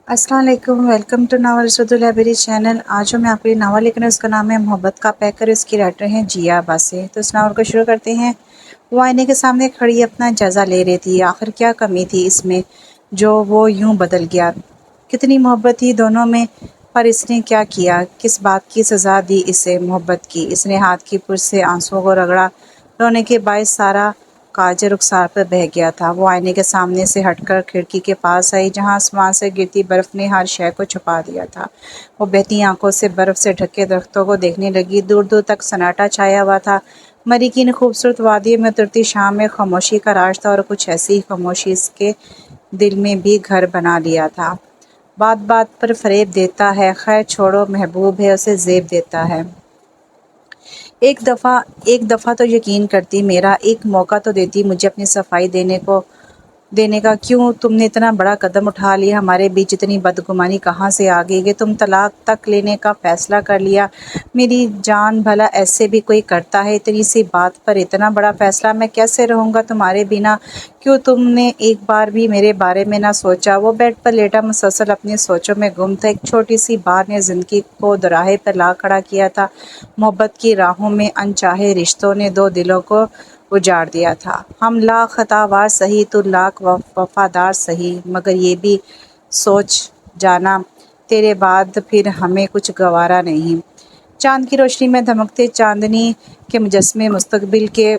السلام علیکم، welcome to novel رسود لائبریری چینل۔ آج جو میں آپ کے لیے ناول لکھ رہی ہوں اس کا نام ہے محبت کا پیکر۔ اس کی رائٹر ہیں جیا عباسی۔ تو اس ناول کو شروع کرتے ہیں۔ وہ آئینے کے سامنے کھڑی اپنا جائزہ لے رہی تھی، آخر کیا کمی تھی اس میں جو وہ یوں بدل گیا؟ کتنی محبت تھی دونوں میں، پر اس نے کیا کیا؟ کس بات کی سزا دی اسے محبت کی؟ اس نے ہاتھ کی پشت سے آنسوؤں کو رگڑا، رونے کے باعث سارا کاجل رخسار پر بہہ گیا تھا۔ وہ آئینے کے سامنے سے ہٹ کر کھڑکی کے پاس آئی جہاں آسمان سے گرتی برف نے ہر شے کو چھپا دیا تھا۔ وہ بہتی آنکھوں سے برف سے ڈھکے درختوں کو دیکھنے لگی۔ دور دور تک سناٹا چھایا ہوا تھا۔ مری کی ان خوبصورت وادیوں میں اترتی شام میں خاموشی کا راج تھا، اور کچھ ایسی خاموشی اس کے دل میں بھی گھر بنا لیا تھا۔ بات بات پر فریب دیتا ہے، خیر چھوڑو، محبوب ہے، اسے زیب دیتا ہے۔ ایک دفعہ تو یقین کرتی، میرا ایک موقع تو دیتی مجھے اپنی صفائی دینے کا۔ کیوں تم نے اتنا بڑا قدم اٹھا لیا؟ ہمارے بیچ اتنی بدگمانی کہاں سے آ گئی کہ تم طلاق تک لینے کا فیصلہ کر لیا؟ میری جان، بھلا ایسے بھی کوئی کرتا ہے؟ اتنی سی بات پر اتنا بڑا فیصلہ؟ میں کیسے رہوں گا تمہارے بنا؟ کیوں تم نے ایک بار بھی میرے بارے میں نہ سوچا؟ وہ بیڈ پر لیٹا مسلسل اپنی سوچوں میں گم تھا۔ ایک چھوٹی سی بات نے زندگی کو دوراہے پر لا کھڑا کیا تھا۔ محبت کی راہوں میں انچاہے رشتوں نے دو دلوں کو اجاڑ دیا تھا۔ ہم لاکھ خطا وار سہی، تو لاکھ وفادار سہی، مگر یہ بھی سوچ جانا تیرے بعد پھر ہمیں کچھ گوارا نہیں۔ چاند کی روشنی میں دھمکتے چاندنی کے مجسمے مستقبل کے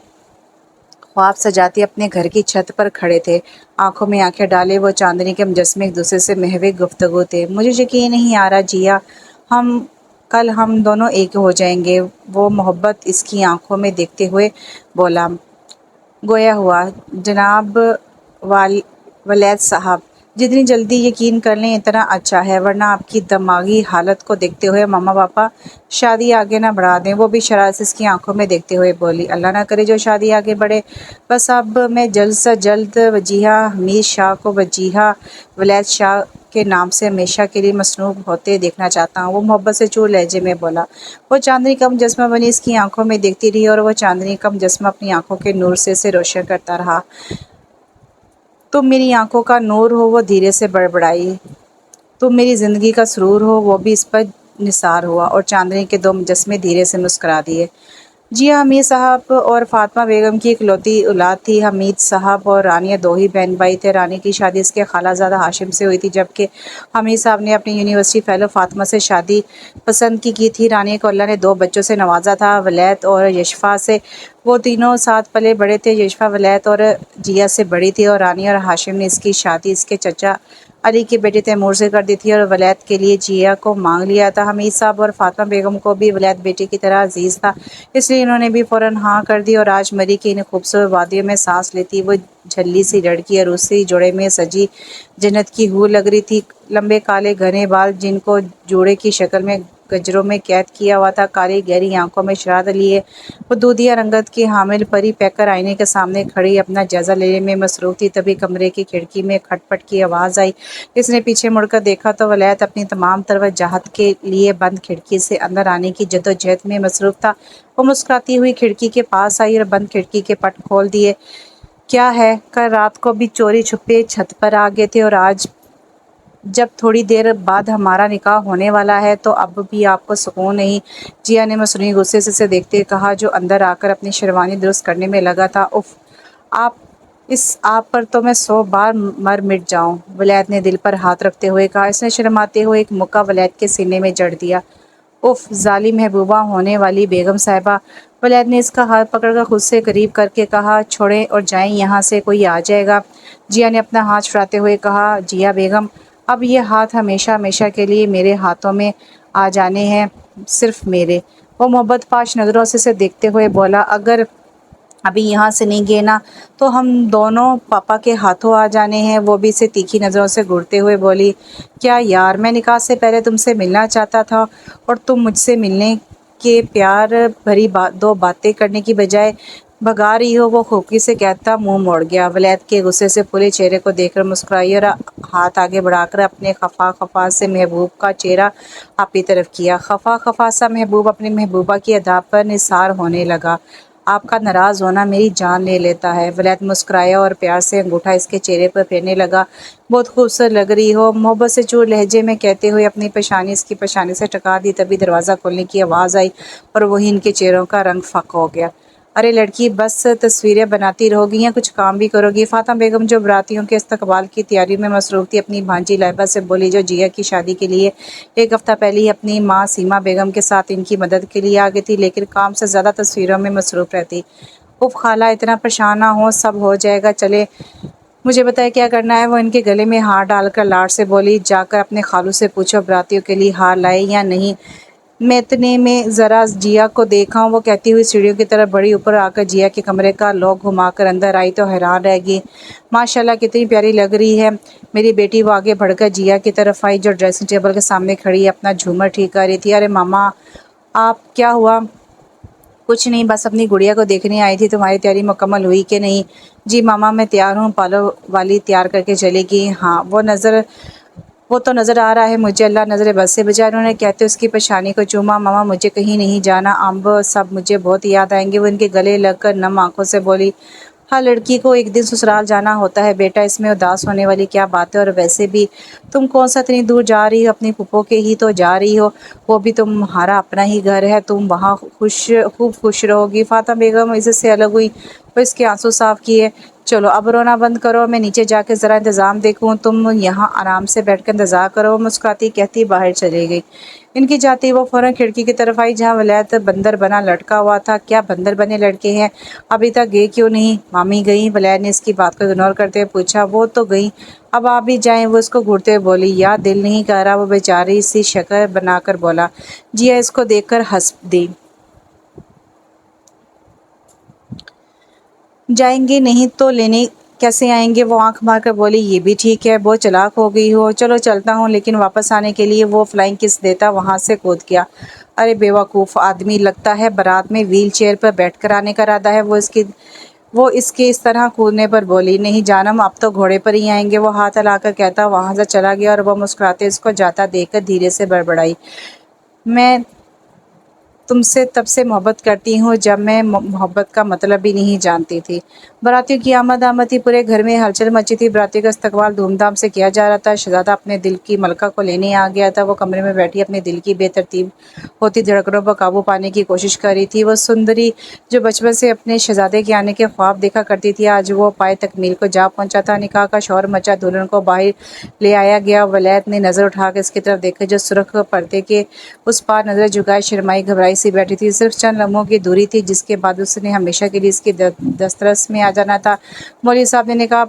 خواب سجاتی اپنے گھر کی چھت پر کھڑے تھے۔ آنکھوں میں آنکھیں ڈالے وہ چاندنی کے مجسمے ایک دوسرے سے محو گفتگو تھے۔ مجھے یقین نہیں آ رہا جیا، کل ہم دونوں ایک ہو جائیں گے۔ وہ محبت اس کی آنکھوں میں دیکھتے ہوئے بولا۔ گویا ہوا جناب ولید صاحب، جتنی جلدی یقین کر لیں اتنا اچھا ہے، ورنہ آپ کی دماغی حالت کو دیکھتے ہوئے ماما پاپا شادی آگے نہ بڑھا دیں۔ وہ بھی شرارت سے اس کی آنکھوں میں دیکھتے ہوئے بولی۔ اللہ نہ کرے جو شادی آگے بڑھے۔ بس اب میں جلد سے جلد وجیہہ حمید شاہ کو وجیہہ ولید شاہ کے نام سے ہمیشہ کے لیے مسنوب ہوتے دیکھنا چاہتا ہوں۔ وہ محبت سے چور لہجے میں بولا۔ وہ چاندنی کا مجسمہ بنی اس کی آنکھوں میں دیکھتی رہی، اور وہ چاندنی کا مجسمہ اپنی آنکھوں کے نور سے اسے روشن کرتا رہا۔ تم میری آنکھوں کا نور ہو، وہ دھیرے سے بڑبڑائی۔ تم میری زندگی کا سرور ہو، وہ بھی اس پر نثار ہوا، اور چاندنی کے دو مجسمے دھیرے سے مسکرا دیے۔ جیا حمید صاحب اور فاطمہ بیگم کی اکلوتی اولاد تھی۔ حمید صاحب اور رانیہ دو ہی بہن بھائی تھے۔ رانی کی شادی اس کے خالہ زادہ ہاشم سے ہوئی تھی، جبکہ حمید صاحب نے اپنی یونیورسٹی فیلو فاطمہ سے شادی پسند کی تھی۔ رانیہ کو اللہ نے دو بچوں سے نوازا تھا، ولید اور یشفا سے۔ وہ تینوں ساتھ پلے بڑے تھے۔ یشفا ولید اور جیا سے بڑی تھی، اور رانیہ اور ہاشم نے اس کی شادی اس کے چچا علی کے بیٹے تیمور سے کر دی تھی، اور ولید کے لیے جیا کو مانگ لیا تھا۔ حمید صاحب اور فاطمہ بیگم کو بھی ولید بیٹے کی طرح عزیز تھا، اس لیے انہوں نے بھی فوراً ہاں کر دی، اور آج مری کی ان خوبصورت وادیوں میں سانس لیتی وہ جھلی سی لڑکی عروسی جوڑے میں سجی جنت کی حور لگ رہی تھی۔ لمبے کالے گھنے بال جن کو جوڑے کی شکل میں گجروں میں قید کیا ہوا تھا، کالی گہری آنکھوں میں شرارت لیے وہ دودھیا رنگت کی حامل پری پیکر آئینے کے سامنے کھڑی اپنا جائزہ لینے میں مصروف تھی۔ تبھی کمرے کی کھڑکی میں کھٹ پٹ کی آواز آئی۔ اس نے پیچھے مڑ کر دیکھا تو ولید اپنی تمام توجہات کے لیے بند کھڑکی سے اندر آنے کی جدوجہد میں مصروف تھا۔ وہ مسکراتی ہوئی کھڑکی کے پاس آئی اور بند کھڑکی کے پٹ کھول دیے۔ کیا ہے؟ کل رات کو بھی چوری چھپے چھت پر آ گئے تھے، اور آج جب تھوڑی دیر بعد ہمارا نکاح ہونے والا ہے تو اب بھی آپ کو سکون نہیں؟ جیا نے مصنوعی غصے سے اسے دیکھتے کہا، جو اندر آ کر اپنی شیروانی درست کرنے میں لگا تھا۔ اف، آپ پر تو میں 100 بار مر مٹ جاؤں، ولید نے دل پر ہاتھ رکھتے ہوئے کہا۔ اس نے شرماتے ہوئے ایک مکہ ولید کے سینے میں جڑ دیا۔ اف، ظالم محبوبہ ہونے والی بیگم صاحبہ، ولید نے اس کا ہاتھ پکڑ کر خود سے قریب کر کے کہا۔ چھوڑیں اور جائیں یہاں سے، کوئی آ جائے گا۔ جیا نے اپنا ہاتھ چھڑاتے ہوئے کہا۔ جیا بیگم، اب یہ ہاتھ ہمیشہ ہمیشہ کے لیے میرے ہاتھوں میں آ جانے ہیں، صرف میرے۔ وہ محبت پاش نظروں سے اسے دیکھتے ہوئے بولا۔ اگر ابھی یہاں سے نہیں گئے نا تو ہم دونوں پاپا کے ہاتھوں آ جانے ہیں۔ وہ بھی اسے تیکھی نظروں سے گھورتے ہوئے بولی۔ کیا یار، میں نکاح سے پہلے تم سے ملنا چاہتا تھا، اور تم مجھ سے ملنے کے پیار بھری دو باتیں کرنے کی بجائے بھگا رہی ہو۔ وہ کھوکھلی سے کہتا منہ موڑ گیا۔ ولید کے غصے سے پھولے چہرے کو دیکھ کر مسکرائی، اور ہاتھ آگے بڑھا کر اپنے خفا خفا سے محبوب کا چہرہ اپنی طرف کیا۔ خفا خفا سا محبوب اپنی محبوبہ کی ادا پر نثار ہونے لگا۔ آپ کا ناراض ہونا میری جان لے لیتا ہے۔ ولید مسکرایا اور پیار سے انگوٹھا اس کے چہرے پر پھیرنے لگا۔ بہت خوبصورت لگ رہی ہو، محبت سے چور لہجے میں کہتے ہوئے اپنی پیشانی اس کی پیشانی سے ٹکا دی۔ تبھی دروازہ کھولنے کی آواز آئی اور وہی ان کے چہروں کا رنگ فاقہ ہو گیا۔ ارے لڑکی، بس تصویریں بناتی رہو گی یا کچھ کام بھی کرو گی؟ فاطمہ بیگم جو براتیوں کے استقبال کی تیاری میں مصروف تھی، اپنی بھانجی لائبہ سے بولی، جو جیا کی شادی کے لیے ایک ہفتہ پہلے ہی اپنی ماں سیما بیگم کے ساتھ ان کی مدد کے لیے آ گئی تھی، لیکن کام سے زیادہ تصویروں میں مصروف رہتی۔ اف خالہ، اتنا پریشان نہ ہو، سب ہو جائے گا، چلے مجھے بتائے کیا کرنا ہے؟ وہ ان کے گلے میں ہار ڈال کر لاڈ سے بولی، جا کر اپنے خالو سے پوچھو براتیوں کے لیے ہار لائے یا نہیں۔ میں اتنے میں ذرا جیا کو دیکھا ہوں، وہ کہتی ہوئی سیڑھیوں کی طرف بڑی، اوپر آ کر جیا کے کمرے کا لاک گھما کر اندر آئی تو حیران رہ گئی۔ ماشاءاللہ کتنی پیاری لگ رہی ہے میری بیٹی۔ وہ آگے بڑھ کر جیا کی طرف آئی جو ڈریسنگ ٹیبل کے سامنے کھڑی اپنا جھومر ٹھیک کر رہی تھی۔ ارے ماما، آپ کیا ہوا؟ کچھ نہیں، بس اپنی گڑیا کو دیکھنے آئی تھی، تمہاری تیاری مکمل ہوئی کہ نہیں؟ جی ماما، میں تیار ہوں، پارلر والی تیار کر کے چلے گی۔ ہاں، وہ تو نظر آ رہا ہے مجھے، اللہ نظر بد سے بچائے، انہوں نے کہتے اس کی پیشانی کو چوما۔ ماما مجھے کہیں نہیں جانا، امب سب مجھے بہت یاد آئیں گے، وہ ان کے گلے لگ کر نم آنکھوں سے بولی۔ ہر لڑکی کو ایک دن سسرال جانا ہوتا ہے بیٹا، اس میں اداس ہونے والی کیا بات ہے؟ اور ویسے بھی تم کون سا اتنی دور جا رہی ہو؟ اپنی پھپھو کے ہی تو جا رہی ہو، وہ بھی تمہارا اپنا ہی گھر ہے، تم وہاں خوب خوش رہو گی۔ فاطمہ بیگم عزت سے الگ ہوئی، وہ اس کے آنسو صاف کیے۔ چلو اب رونا بند کرو، میں نیچے جا کے ذرا انتظام دیکھوں، تم یہاں آرام سے بیٹھ کر انتظار کرو، وہ مسکراتی کہتی باہر چلی گئی۔ ان کی جاتی وہ فوراً کھڑکی کی طرف آئی جہاں ولید بندر بنا لٹکا ہوا تھا۔ کیا بندر بنے لڑکے ہیں؟ ابھی تک گئے کیوں نہیں؟ مامی گئیں، ولید نے اس کی بات کو اگنور کرتے ہوئے پوچھا۔ وہ تو گئیں، اب آپ بھی جائیں، وہ اس کو گھورتے ہوئے بولی۔ یا دل نہیں کر رہا، وہ بیچاری سی شکل بنا کر بولا۔ جیا اس کو دیکھ کر ہنس دی۔ جائیں گے نہیں تو لینے کیسے آئیں گے؟ وہ آنکھ مار کر بولی۔ یہ بھی ٹھیک ہے، بہت چلاک ہو گئی ہو، چلو چلتا ہوں، لیکن واپس آنے کے لیے وہ فلائنگ کس دیتا، وہاں سے کود گیا۔ ارے بے وقوف آدمی، لگتا ہے بارات میں ویل چیئر پر بیٹھ کر آنے کا ارادہ ہے، وہ اس کے اس طرح کودنے پر بولی۔ نہیں جانم، اب تو گھوڑے پر ہی آئیں گے، وہ ہاتھ ہلا کر کہتا وہاں سے چلا گیا، اور وہ مسکراتے اس کو جاتا دیکھ کر دھیرے سے بڑبڑائی۔ میں تم سے تب سے محبت کرتی ہوں جب میں محبت کا مطلب ہی نہیں جانتی تھی۔ براتیوں کی آمد تھی، پورے گھر میں ہلچل مچی تھی، براتیوں کا استقبال دھوم دھام سے کیا جا رہا تھا۔ شہزادہ اپنے دل کی ملکہ کو لینے آ گیا تھا، وہ کمرے میں بیٹھی اپنے دل کی بے ترتیب ہوتی دھڑکنوں پر قابو پانے کی کوشش کر رہی تھی۔ وہ سندری جو بچپن سے اپنے شہزادے کے آنے کے خواب دیکھا کرتی تھی، آج وہ پائے تکمیل کو جا پہنچا تھا۔ نکاح کا شور مچا، دلہن کو باہر لے آیا گیا۔ ولید نے نظر اٹھا کر اس کی طرف دیکھا جو سرخ پردے کے اس پار نظر جھکائے شرمائی گھبرائی سی بیٹھی تھی۔ صرف چند لمحوں کی دوری تھی جس کے بعد اس نے ہمیشہ کے لیے اس کی دسترس میں آ جانا تھا۔ مولوی صاحب نے نکاح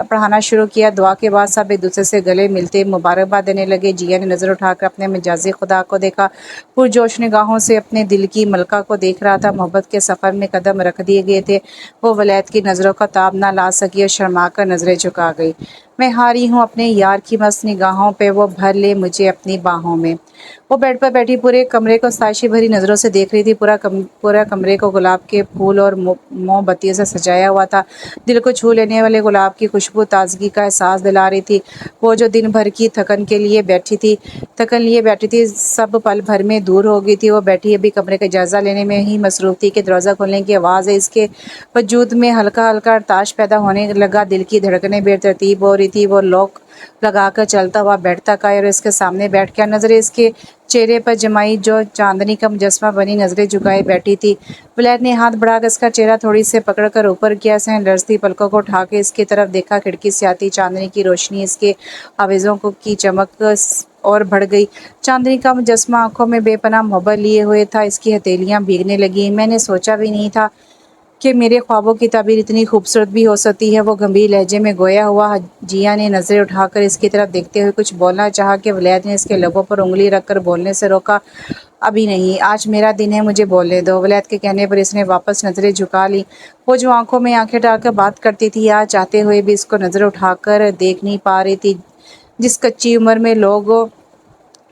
پڑھانا شروع کیا، دعا کے بعد سب ایک دوسرے سے گلے ملتے مبارکباد دینے لگے۔ جیا نے نظر اٹھا کر اپنے مجازی خدا کو دیکھا، پرجوش نگاہوں سے اپنے دل کی ملکہ کو دیکھ رہا تھا۔ محبت کے سفر میں قدم رکھ دیے گئے تھے، وہ ولید کی نظروں کا تاب نہ لا سکی اور شرما کر نظریں جھکا گئی۔ میں ہاری ہوں اپنے یار کی مست نگاہوں پہ، وہ بھر لے مجھے اپنی باہوں میں۔ وہ بیڈ پر بیٹھی پورے کمرے کو ستائش بھری نظروں سے دیکھ رہی تھی۔ پورا کمرے کو گلاب کے پھول اور موم بتیوں سے سجایا ہوا تھا، دل کو چھو لینے والے گلاب کی خوشبو تازگی کا احساس دلا رہی تھی۔ وہ جو دن بھر کی تھکن لیے بیٹھی تھی سب پل بھر میں دور ہو گئی تھی۔ وہ بیٹھی ابھی کمرے کا جائزہ لینے میں ہی مصروف تھی کہ دروازہ کھولنے کی آواز ہے۔ اس کے وجود میں ہلکا ہلکا ارتعاش پیدا ہونے لگا، دل کی دھڑکنیں بے ترتیب ہو رہی تھی۔ وہ لاک لگا کر چلتا ہوا بیڈ تک آیا اور اس کے سامنے بیٹھ گیا، نظریں اس کے چہرے پر جمائی جو چاندنی کا مجسمہ بنی نظریں جھکائے بیٹھی تھی۔ ولید نے ہاتھ بڑھا کر اس کا چہرہ تھوڑی سے پکڑ کر اوپر کیا، اس نے لرزتی پلکوں کو اٹھا کے اس کی طرف دیکھا، کھڑکی سے آتی چاندنی کی روشنی اس کے آویزوں کی چمک اور بڑھ گئی۔ چاندنی کا مجسمہ آنکھوں میں بے پناہ محبت لیے ہوئے تھا، اس کی ہتھیلیاں بھیگنے لگیں۔ میں نے سوچا بھی نہیں تھا کہ میرے خوابوں کی تعبیر اتنی خوبصورت بھی ہو سکتی ہے، وہ گمبھیر لہجے میں گویا ہوا۔ جیا نے نظریں اٹھا کر اس کی طرف دیکھتے ہوئے کچھ بولنا چاہا کہ ولید نے اس کے لبوں پر انگلی رکھ کر بولنے سے روکا۔ ابھی نہیں، آج میرا دن ہے، مجھے بولنے دو۔ ولید کے کہنے پر اس نے واپس نظریں جھکا لی۔ وہ جو آنکھوں میں آنکھیں ڈال کر بات کرتی تھی، آج چاہتے ہوئے بھی اس کو نظر اٹھا کر دیکھ نہیں پا رہی تھی۔ جس کچی عمر میں لوگ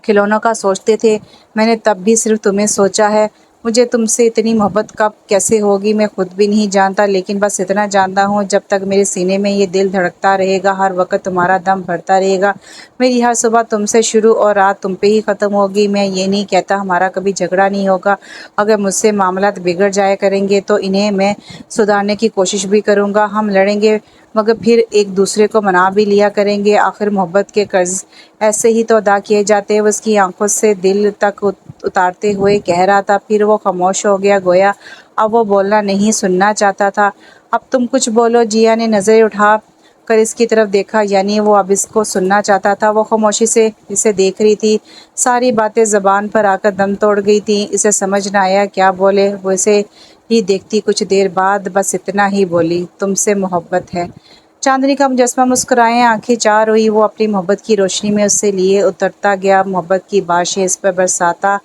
کھلونوں کا سوچتے تھے، میں نے تب بھی صرف تمہیں سوچا ہے۔ مجھے تم سے اتنی محبت کب کیسے ہوگی میں خود بھی نہیں جانتا، لیکن بس اتنا جانتا ہوں جب تک میرے سینے میں یہ دل دھڑکتا رہے گا، ہر وقت تمہارا دم بھرتا رہے گا، میری ہر صبح تم سے شروع اور رات تم پہ ہی ختم ہوگی۔ میں یہ نہیں کہتا ہمارا کبھی جھگڑا نہیں ہوگا، اگر مجھ سے معاملات بگڑ جایا کریں گے تو انہیں میں سدھارنے کی کوشش بھی کروں گا، ہم لڑیں گے مگر پھر ایک دوسرے کو منا بھی لیا کریں گے، آخر محبت کے قرض ایسے ہی تو ادا کیے جاتے ہیں۔ وہ اس کی آنکھوں سے دل تک اتارتے ہوئے کہہ رہا تھا، پھر وہ خاموش ہو گیا، گویا اب وہ بولنا نہیں سننا چاہتا تھا۔ اب تم کچھ بولو، جیا نے نظریں اٹھا کر اس کی طرف دیکھا، یعنی وہ اب اس کو سننا چاہتا تھا۔ وہ خاموشی سے اسے دیکھ رہی تھی، ساری باتیں زبان پر آ کر دم توڑ گئی تھیں، اسے سمجھ نہ آیا کیا بولے۔ وہ اسے ہی دیکھتی، کچھ دیر بعد بس اتنا ہی بولی، تم سے محبت ہے۔ چاندنی کا مجسمہ مسکرائے آنکھیں چار ہوئی، وہ اپنی محبت کی روشنی میں اس سے لیے اترتا گیا، محبت کی بارشیں اس پر برساتا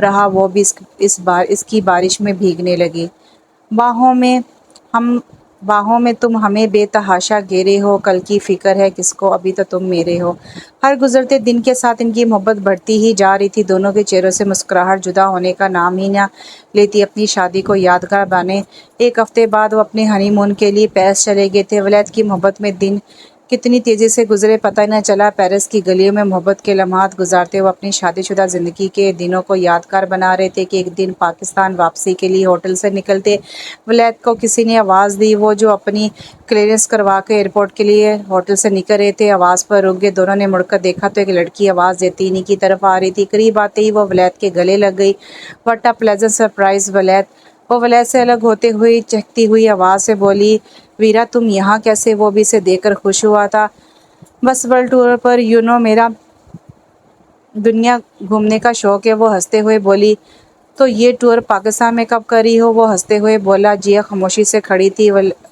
رہا، وہ بھی اس کی بارش میں بھیگنے لگی۔ باہوں میں تم ہمیں بے تحاشا گھیرے ہو، کل کی فکر ہے کس کو، ابھی تو تم میرے ہو۔ ہر گزرتے دن کے ساتھ ان کی محبت بڑھتی ہی جا رہی تھی، دونوں کے چہروں سے مسکراہٹ جدا ہونے کا نام ہی نہ لیتی۔ اپنی شادی کو یادگار بنانے ایک ہفتے بعد وہ اپنے ہنی مون کے لیے پیرس چلے گئے تھے۔ ولید کی محبت میں دن کتنی تیزی سے گزرے پتہ نہ چلا، پیرس کی گلیوں میں محبت کے لمحات گزارتے وہ اپنی شادی شدہ زندگی کے دنوں کو یادگار بنا رہے تھے کہ ایک دن پاکستان واپسی کے لیے ہوٹل سے نکلتے ولید کو کسی نے آواز دی، وہ جو اپنی کلیئرنس کروا کے ایئرپورٹ کے لیے ہوٹل سے نکل رہے تھے، آواز پر رک گئے۔ دونوں نے مڑ کر دیکھا تو ایک لڑکی آواز دیتی انہی کی طرف آ رہی تھی، قریب آتے ہی وہ ولید کے گلے لگ گئی۔ واٹ اے پلیزنٹ سرپرائز ولید! وہ ولید سے الگ ہوتے ہوئی چہکتی ہوئی آواز سے بولی، ویرا تم یہاں کیسے؟ وہ بھی اسے دیکھ کر خوش ہوا تھا۔ بس ورلڈ ٹور پر میرا دنیا گھومنے کا شوق ہے، وہ ہنستے ہوئے بولی۔ تو یہ ٹور پاکستان میں کب کر رہی ہو؟ وہ ہنستے ہوئے بولا۔ جیا خاموشی سے کھڑی تھی،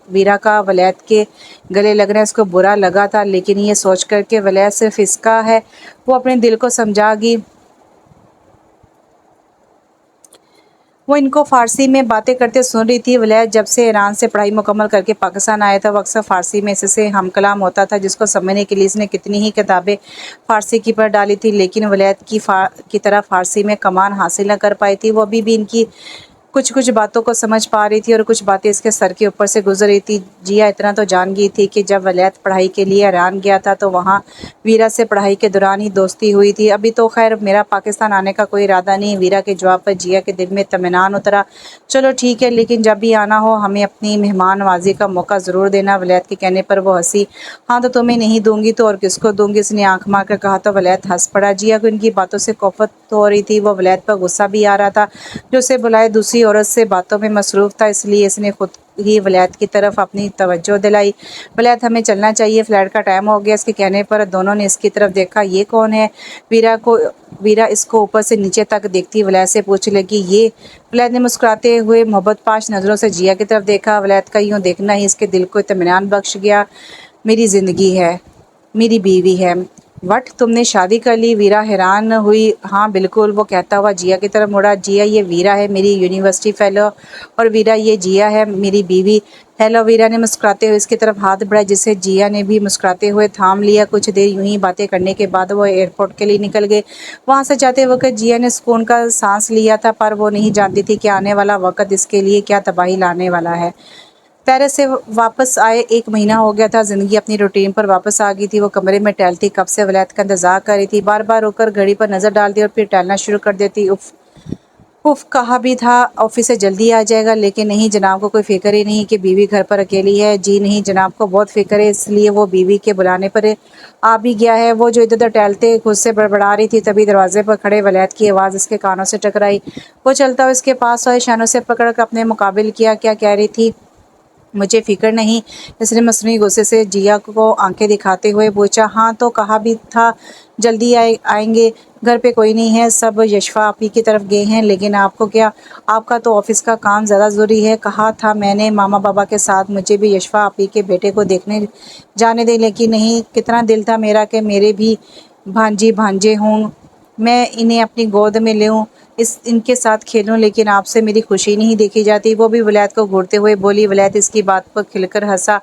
ویرا کا ولید کے گلے لگنا اس کو برا لگا تھا، لیکن یہ سوچ کر کہ ولید صرف اس کا ہے، وہ اپنے دل کو سمجھا گی۔ وہ ان کو فارسی میں باتیں کرتے سن رہی تھی۔ ولید جب سے ایران سے پڑھائی مکمل کر کے پاکستان آیا تھا، وہ اکثر فارسی میں اس سے ہم کلام ہوتا تھا، جس کو سمجھنے کے لیے اس نے کتنی ہی کتابیں فارسی کی پڑھ ڈالی تھی، لیکن ولید کی طرح فارسی میں کمان حاصل نہ کر پائی تھی۔ وہ ابھی بھی ان کی کچھ باتوں کو سمجھ پا رہی تھی اور کچھ باتیں اس کے سر کے اوپر سے گزر رہی تھی۔ جیا اتنا تو جان گئی تھی کہ جب ولید پڑھائی کے لیے ایران گیا تھا تو وہاں ویرا سے پڑھائی کے دوران ہی دوستی ہوئی تھی۔ ابھی تو خیر میرا پاکستان آنے کا کوئی ارادہ نہیں۔ ویرا کے جواب پر جیا کے دل میں اطمینان اترا۔ چلو ٹھیک ہے، لیکن جب بھی آنا ہو ہمیں اپنی مہمان نوازی کا موقع ضرور دینا۔ ولید کے کہنے پر وہ ہنسی۔ ہاں تو تمہیں نہیں دوں گی تو اور کس کو دوں گی؟ اس نے آنکھ مار کر کہا تو ولید ہنس پڑا۔ جیا کو ان کی باتوں سے کوفت ہو رہی تھی، وہ ولید پر غصہ بھی آ رہا تھا جو اسے بلائے دوسری عورت سے باتوں میں مصروف تھا، اس لیے اس نے خود ہی ولید کی طرف اپنی توجہ دلائی۔ ولید ہمیں چلنا چاہیے، فلائٹ کا ٹائم ہو گیا۔ اس کے کہنے پر دونوں نے اس کی طرف دیکھا۔ یہ کون ہے؟ ویرا اس کو اوپر سے نیچے تک دیکھتی ولید سے پوچھنے لگی، یہ؟ ولید نے مسکراتے ہوئے محبت پاش نظروں سے جیا کی طرف دیکھا۔ ولید کا یوں دیکھنا ہی اس کے دل کو اطمینان بخش گیا۔ میری زندگی ہے، میری بیوی ہے۔ وٹ! تم نے شادی کر لی؟ ویرا حیران ہوئی۔ ہاں بالکل، وہ کہتا ہوا جیا کی طرف مڑا۔ جیا یہ ویرا ہے، میری یونیورسٹی فیلو، اور ویرا یہ جیا ہے، میری بیوی۔ ہیلو! ویرا نے مسکراتے ہوئے اس کی طرف ہاتھ بڑھائے، جسے جیا نے بھی مسکراتے ہوئے تھام لیا۔ کچھ دیر یوں ہی باتیں کرنے کے بعد وہ ایئرپورٹ کے لیے نکل گئے۔ وہاں سے جاتے وقت جیا نے سکون کا سانس لیا تھا، پر وہ نہیں جانتی تھی کہ آنے والا وقت اس کے لیے کیا تباہی لانے والا ہے۔ پیرس سے واپس آئے 1 مہینہ ہو گیا تھا، زندگی اپنی روٹین پر واپس آ گئی تھی۔ وہ کمرے میں ٹہلتی، کب سے ولید کا انتظار کر رہی تھی، بار بار رک کر گھڑی پر نظر ڈالتی اور پھر ٹہلنا شروع کر دیتی۔ کہا بھی تھا آفس سے جلدی آ جائے گا، لیکن نہیں جناب کو کوئی فکر ہی نہیں کہ بیوی گھر پر اکیلی ہے۔ جی نہیں، جناب کو بہت فکر ہے، اس لیے وہ بیوی کے بلانے پر آ بھی گیا ہے۔ وہ جو ادھر ادھر ٹہلتے خود سے بڑبڑا رہی تھی، تبھی دروازے پر کھڑے ولید کی آواز اس کے کانوں سے ٹکرائی۔ وہ چلتا ہوا اس کے پاس آئے، شانوں سے پکڑ کر اپنے مقابل کیا۔ کیا کہہ رہی تھی؟ مجھے فکر نہیں، اس نے مصنوعی غصے سے جیا کو آنکھیں دکھاتے ہوئے پوچھا۔ ہاں تو کہا بھی تھا جلدی آئیں گے، گھر پہ کوئی نہیں ہے، سب یشفا آپی کی طرف گئے ہیں، لیکن آپ کو کیا؟ آپ کا تو آفس کا کام زیادہ ضروری ہے۔ کہا تھا میں نے ماما بابا کے ساتھ مجھے بھی یشفا آپی کے بیٹے کو دیکھنے جانے دیں، لیکن نہیں، کتنا دل تھا میرا کہ میرے بھی بھانجی بھانجے ہوں، میں انہیں اپنی گود میں لوں، ان کے ساتھ کھیلوں، لیکن آپ سے میری خوشی نہیں دیکھی جاتی۔ وہ بھی ولید کو گھورتے ہوئے بولی۔ ولید اس کی بات پر کھل کر ہنسا۔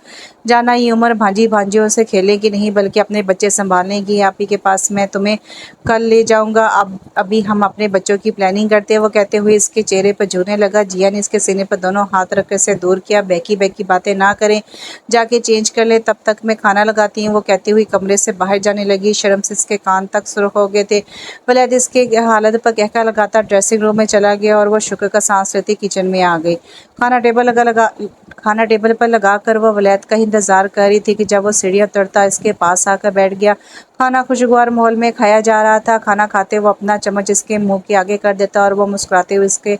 جانا یہ عمر بھانجی بھانجیوں سے کھیلنے کی نہیں بلکہ اپنے بچے سنبھالنے کی ہے۔ آپ ہی کے پاس میں تمہیں کل لے جاؤں گا، ابھی ہم اپنے بچوں کی پلاننگ کرتے ہیں۔ وہ کہتے ہوئے اس کے چہرے پر جھونے لگا۔ جیا نے اس کے سینے پر دونوں ہاتھ رکھ کر اسے دور کیا۔ بہکی بہکی باتیں نہ کریں، جا کے چینج کر لے، تب تک میں کھانا لگاتی ہوں، وہ کہتی ہوئی کمرے سے باہر جانے لگی۔ شرم سے اس کے کان تک سرخ ہو گئے تھے۔ ولید اس کے حالت پر کہکا لگاتا ڈریسنگ روم میں چلا گیا اور وہ شکر کا سانس لیتی کچن میں آ گئی۔ کھانا ٹیبل پر لگا کر وہ ولید کا انتظار کر رہی تھی کہ جب وہ سیڑھیاں اترتا اس کے پاس آ کر بیٹھ گیا۔ کھانا خوشگوار ماحول میں کھایا جا رہا تھا۔ کھانا کھاتے وہ اپنا چمچ اس کے منہ کے آگے کر دیتا اور وہ مسکراتے ہوئے اس کے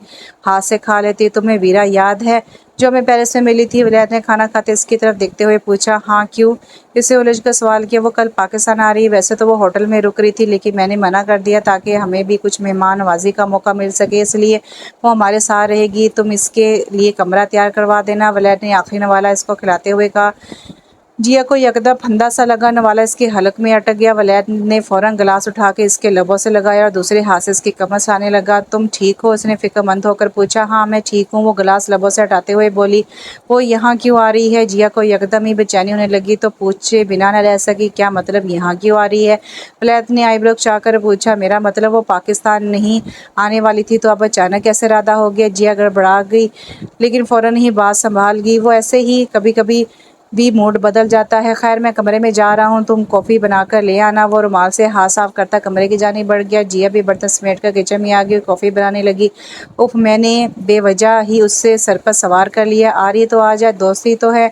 ہاتھ سے کھا لیتی۔ تمہیں ویرا یاد ہے جو ہمیں پیرس میں ملی تھی؟ ولید نے کھانا کھاتے اس کی طرف دیکھتے ہوئے پوچھا۔ ہاں کیوں؟ اسے الجھ کر سوال کیا۔ وہ کل پاکستان آ رہی ہے، ویسے تو وہ ہوٹل میں رک رہی تھی لیکن میں نے منع کر دیا تاکہ ہمیں بھی کچھ مہمان نوازی کا موقع مل سکے، اس لیے وہ ہمارے ساتھ رہے گی۔ تم اس کے لیے کمرہ تیار کروا دینا، ولید نے آخری نوالہ اس کو کھلاتے ہوئے کہا۔ جیا کو یکدم پھندا سا لگا، نوالہ اس کے حلق میں اٹک گیا۔ ولید نے فوراً گلاس اٹھا کے اس کے لبوں سے لگایا اور دوسرے ہاتھ سے اس کی کمر سہلانے لگا۔ تم ٹھیک ہو؟ اس نے فکر مند ہو کر پوچھا۔ ہاں میں ٹھیک ہوں، وہ گلاس لبوں سے ہٹاتے ہوئے بولی۔ وہ یہاں کیوں آ رہی ہے؟ جیا کو یکدم ہی بے چینی ہونے لگی تو پوچھے بنا نہ رہ سکی۔ کیا مطلب یہاں کیوں آ رہی ہے؟ ولید نے آئی برو کھچا کر پوچھا۔ میرا مطلب وہ پاکستان نہیں آنے والی تھی تو اب اچانک کیسے ارادہ ہو گیا؟ جیا گڑبڑا گئی لیکن فوراً ہی بات سنبھال گئی۔ وہ ایسے ہی کبھی کبھی بھی موڈ بدل جاتا ہے۔ خیر میں کمرے میں جا رہا ہوں، تم کافی بنا کر لے آنا۔ وہ رومال سے ہاتھ صاف کرتا کمرے کی جانب بڑھ گیا۔ جیا بھی برتن سمیٹ کر کچن میں آ گئی اور کافی بنانے لگی۔ اف، میں نے بے وجہ ہی اسے سر پر سوار کر لیا۔ آ رہی تو آ جائے، دوستی تو ہے۔